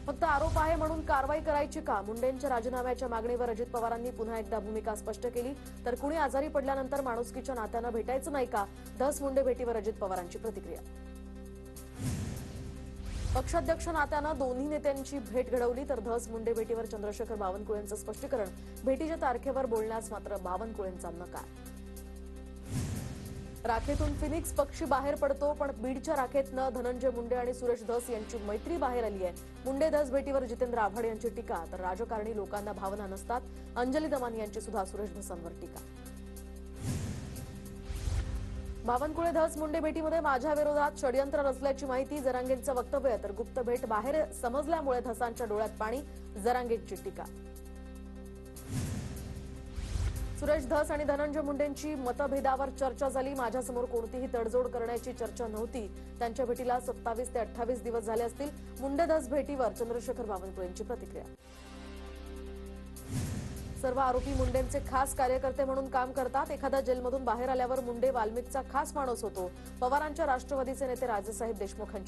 फक्त आरोप आहे म्हणून कारवाई करायची का? मुंडेंच्या राजीनाम्याच्या मागणीवर अजित पवारांनी पुन्हा एकदा भूमिका स्पष्ट केली. तर कुणी आजारी पडल्यानंतर माणुसकीच्या नात्यानं भेटायचं नाही का? धस मुंडे भेटीवर अजित पवारांची प्रतिक्रिया. पक्षाध्यक्ष नात्यानं दोन्ही नेत्यांची भेट घडवली. तर धस मुंडे भेटीवर चंद्रशेखर बावनकुळेंचं स्पष्टीकरण. भेटीच्या तारखेवर बोलण्यास मात्र बावनकुळेंचा नकार. राखेतून फिनिक्स पक्षी बाहेर पडतो, पण बीडच्या राखेतनं धनंजय मुंडे आणि सुरेश धस यांची मैत्री बाहेर आली आहे. मुंडे धस भेटीवर जितेंद्र आव्हाड यांची टीका. तर राजकारणी लोकांना भावना नसतात, अंजली दमानी यांची सुद्धा सुरेश धसांवर टीका. बावनकुळे धस मुंडे भेटीमध्ये माझ्या विरोधात षडयंत्र रचल्याची माहिती. जरांगेंचं वक्तव्य. तर गुप्त भेट बाहेर समजल्यामुळे धसांच्या डोळ्यात पाणी. जरांगेंची टीका. सुरेश धस आणि धनंजय मुंडेंची मतभेदावर चर्चा झाली. माझ्यासमोर कोणतीही तडजोड करण्याची चर्चा नव्हती. त्यांच्या भेटीला 27 ते 28 दिवस झाले असतील. मुंडे धस भेटीवर चंद्रशेखर बावनकुळेंची प्रतिक्रिया. सर्व आरोपी मुंडेंचे खास कार्यकर्ते म्हणून काम करतात. एखादा जेलमधून बाहेर आल्यावर मुंडे वाल्मिकचा खास माणूस होतो. पवारांच्या राष्ट्रवादीचे नेते राजेसाहेब देशमुखांची